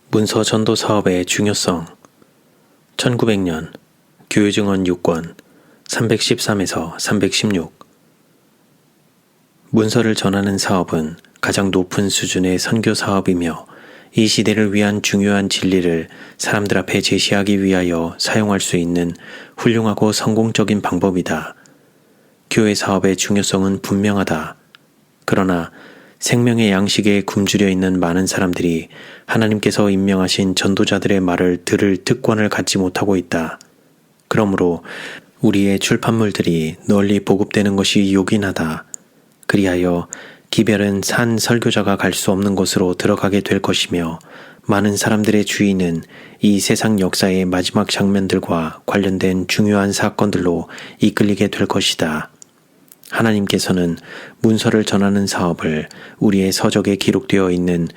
문서 전도 사업의 중요성 1900년 교회증언 6권 313에서 316 문서를 전하는 사업은 가장 높은 수준의 선교 사업이며 이 시대를 위한 중요한 진리를 사람들 앞에 제시하기 위하여 사용할 수 있는 훌륭하고 성공적인 방법이다. 교회 사업의 중요성은 분명하다. 그러나 생명의 양식에 굶주려 있는 많은 사람들이 하나님께서 임명하신 전도자들의 말을 들을 특권을 갖지 못하고 있다. 그러므로 우리의 출판물들이 널리 보급되는 것이 요긴하다. 그리하여 기별은 산 설교자가 갈 수 없는 곳으로 들어가게 될 것이며 많은 사람들의 주의는 이 세상 역사의 마지막 장면들과 관련된 중요한 사건들로 이끌리게 될 것이다. 하나님께서는 문서를 전하는 사업을 우리의 서적에 기록되어 있는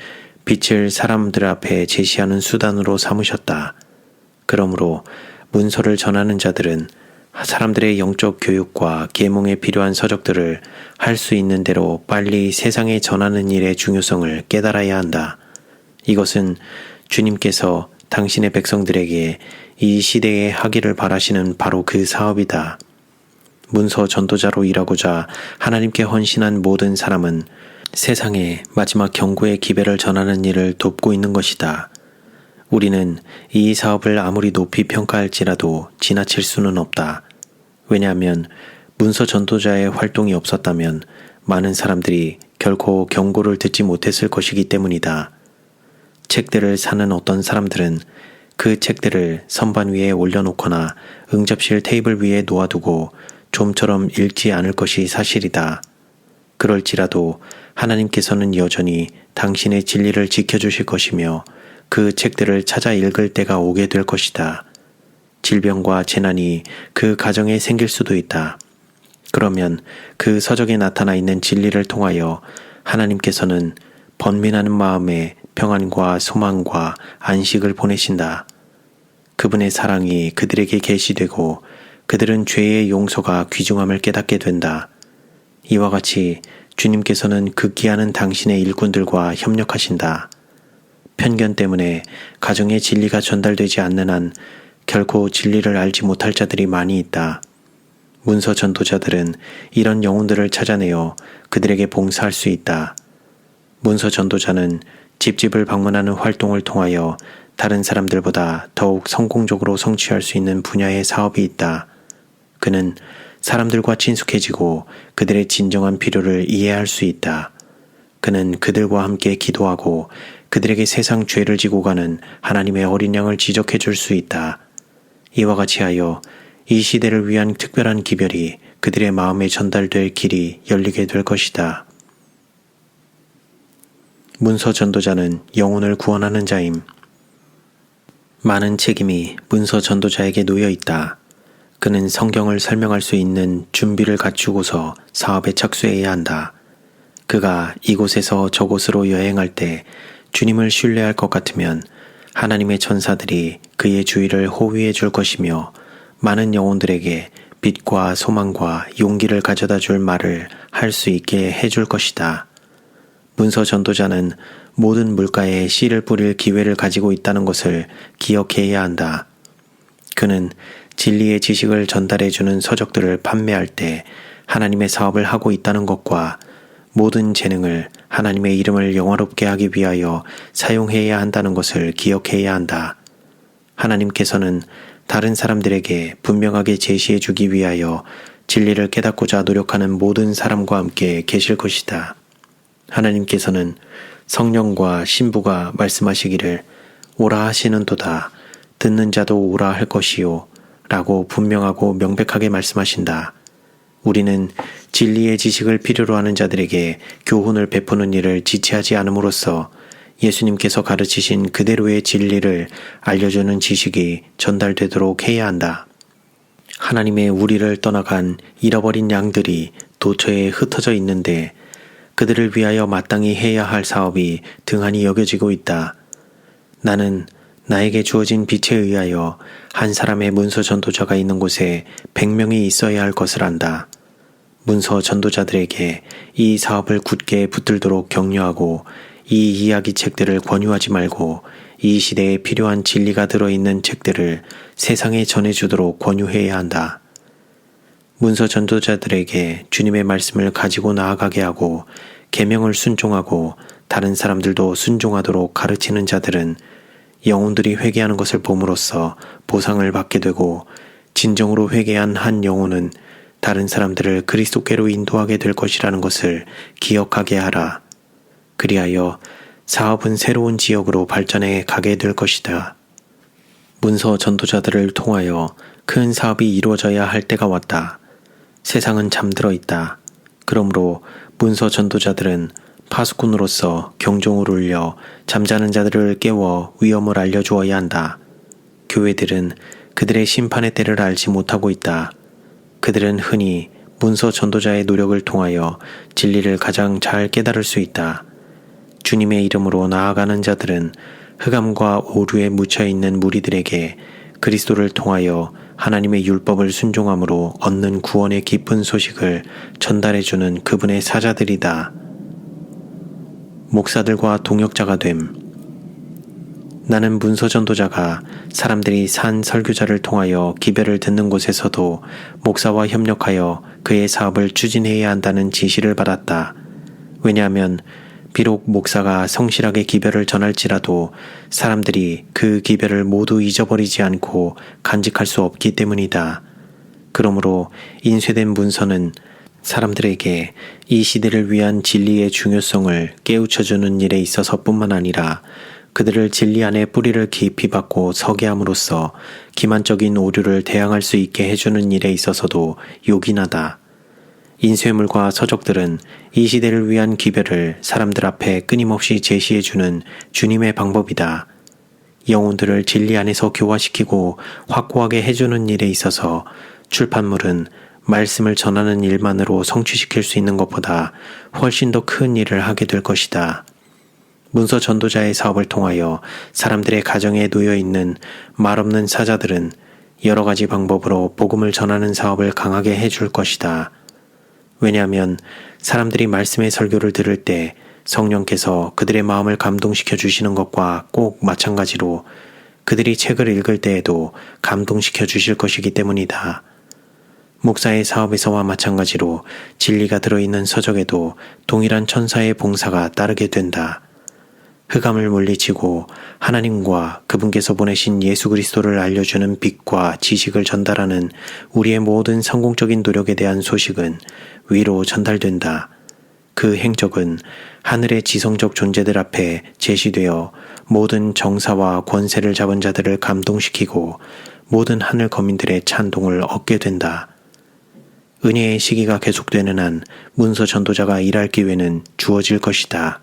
빛을 사람들 앞에 제시하는 수단으로 삼으셨다. 그러므로 문서를 전하는 자들은 사람들의 영적 교육과 계몽에 필요한 서적들을 할 수 있는 대로 빨리 세상에 전하는 일의 중요성을 깨달아야 한다. 이것은 주님께서 당신의 백성들에게 이 시대에 하기를 바라시는 바로 그 사업이다. 문서 전도자로 일하고자 하나님께 헌신한 모든 사람은 세상에 마지막 경고의 기별을 전하는 일을 돕고 있는 것이다. 우리는 이 사업을 아무리 높이 평가할지라도 지나칠 수는 없다. 왜냐하면 문서 전도자의 활동이 없었다면 많은 사람들이 결코 경고를 듣지 못했을 것이기 때문이다. 책들을 사는 어떤 사람들은 그 책들을 선반 위에 올려놓거나 응접실 테이블 위에 놓아두고 좀처럼 읽지 않을 것이 사실이다. 그럴지라도 하나님께서는 여전히 당신의 진리를 지켜주실 것이며 그 책들을 찾아 읽을 때가 오게 될 것이다. 질병과 재난이 그 가정에 생길 수도 있다. 그러면 그 서적에 나타나 있는 진리를 통하여 하나님께서는 번민하는 마음에 평안과 소망과 안식을 보내신다. 그분의 사랑이 그들에게 계시되고 그들은 죄의 용서가 귀중함을 깨닫게 된다. 이와 같이 주님께서는 극기하는 당신의 일꾼들과 협력하신다. 편견 때문에 가정의 진리가 전달되지 않는 한 결코 진리를 알지 못할 자들이 많이 있다. 문서 전도자들은 이런 영혼들을 찾아내어 그들에게 봉사할 수 있다. 문서 전도자는 집집을 방문하는 활동을 통하여 다른 사람들보다 더욱 성공적으로 성취할 수 있는 분야의 사업이 있다. 그는 사람들과 친숙해지고 그들의 진정한 필요를 이해할 수 있다. 그는 그들과 함께 기도하고 그들에게 세상 죄를 지고 가는 하나님의 어린 양을 지적해 줄 수 있다. 이와 같이 하여 이 시대를 위한 특별한 기별이 그들의 마음에 전달될 길이 열리게 될 것이다. 문서 전도자는 영혼을 구원하는 자임. 많은 책임이 문서 전도자에게 놓여 있다. 그는 성경을 설명할 수 있는 준비를 갖추고서 사업에 착수해야 한다. 그가 이곳에서 저곳으로 여행할 때 주님을 신뢰할 것 같으면 하나님의 천사들이 그의 주위를 호위해 줄 것이며 많은 영혼들에게 빛과 소망과 용기를 가져다 줄 말을 할 수 있게 해줄 것이다. 문서 전도자는 모든 물가에 씨를 뿌릴 기회를 가지고 있다는 것을 기억해야 한다. 그는 진리의 지식을 전달해주는 서적들을 판매할 때 하나님의 사업을 하고 있다는 것과 모든 재능을 하나님의 이름을 영화롭게 하기 위하여 사용해야 한다는 것을 기억해야 한다. 하나님께서는 다른 사람들에게 분명하게 제시해 주기 위하여 진리를 깨닫고자 노력하는 모든 사람과 함께 계실 것이다. 하나님께서는 성령과 신부가 말씀하시기를 오라 하시는도다. 듣는 자도 오라 할 것이요 라고 분명하고 명백하게 말씀하신다. 우리는 진리의 지식을 필요로 하는 자들에게 교훈을 베푸는 일을 지체하지 않음으로써 예수님께서 가르치신 그대로의 진리를 알려주는 지식이 전달되도록 해야 한다. 하나님의 우리를 떠나간 잃어버린 양들이 도처에 흩어져 있는데 그들을 위하여 마땅히 해야 할 사업이 등한히 여겨지고 있다. 나는 나에게 주어진 빛에 의하여 한 사람의 문서 전도자가 있는 곳에 100명이 있어야 할 것을 안다. 문서 전도자들에게 이 사업을 굳게 붙들도록 격려하고 이 이야기 책들을 권유하지 말고 이 시대에 필요한 진리가 들어있는 책들을 세상에 전해주도록 권유해야 한다. 문서 전도자들에게 주님의 말씀을 가지고 나아가게 하고 계명을 순종하고 다른 사람들도 순종하도록 가르치는 자들은 영혼들이 회개하는 것을 봄으로써 보상을 받게 되고 진정으로 회개한 한 영혼은 다른 사람들을 그리스도께로 인도하게 될 것이라는 것을 기억하게 하라. 그리하여 사업은 새로운 지역으로 발전해 가게 될 것이다. 문서 전도자들을 통하여 큰 사업이 이루어져야 할 때가 왔다. 세상은 잠들어 있다. 그러므로 문서 전도자들은 파수꾼으로서 경종을 울려 잠자는 자들을 깨워 위험을 알려주어야 한다. 교회들은 그들의 심판의 때를 알지 못하고 있다. 그들은 흔히 문서 전도자의 노력을 통하여 진리를 가장 잘 깨달을 수 있다. 주님의 이름으로 나아가는 자들은 흑암과 오류에 묻혀있는 무리들에게 그리스도를 통하여 하나님의 율법을 순종함으로 얻는 구원의 기쁜 소식을 전달해주는 그분의 사자들이다. 목사들과 동역자가 됨. 나는 문서 전도자가 사람들이 산 설교자를 통하여 기별을 듣는 곳에서도 목사와 협력하여 그의 사업을 추진해야 한다는 지시를 받았다. 왜냐하면 비록 목사가 성실하게 기별을 전할지라도 사람들이 그 기별을 모두 잊어버리지 않고 간직할 수 없기 때문이다. 그러므로 인쇄된 문서는 사람들에게 이 시대를 위한 진리의 중요성을 깨우쳐주는 일에 있어서뿐만 아니라 그들을 진리 안에 뿌리를 깊이 박고 서게 함으로써 기만적인 오류를 대항할 수 있게 해주는 일에 있어서도 요긴하다. 인쇄물과 서적들은 이 시대를 위한 기별을 사람들 앞에 끊임없이 제시해주는 주님의 방법이다. 영혼들을 진리 안에서 교화시키고 확고하게 해주는 일에 있어서 출판물은 말씀을 전하는 일만으로 성취시킬 수 있는 것보다 훨씬 더 큰 일을 하게 될 것이다. 문서 전도자의 사업을 통하여 사람들의 가정에 놓여있는 말없는 사자들은 여러 가지 방법으로 복음을 전하는 사업을 강하게 해줄 것이다. 왜냐하면 사람들이 말씀의 설교를 들을 때 성령께서 그들의 마음을 감동시켜 주시는 것과 꼭 마찬가지로 그들이 책을 읽을 때에도 감동시켜 주실 것이기 때문이다. 목사의 사업에서와 마찬가지로 진리가 들어있는 서적에도 동일한 천사의 봉사가 따르게 된다. 흑암을 물리치고 하나님과 그분께서 보내신 예수 그리스도를 알려주는 빛과 지식을 전달하는 우리의 모든 성공적인 노력에 대한 소식은 위로 전달된다. 그 행적은 하늘의 지성적 존재들 앞에 제시되어 모든 정사와 권세를 잡은 자들을 감동시키고 모든 하늘 거민들의 찬동을 얻게 된다. 은혜의 시기가 계속되는 한 문서 전도자가 일할 기회는 주어질 것이다.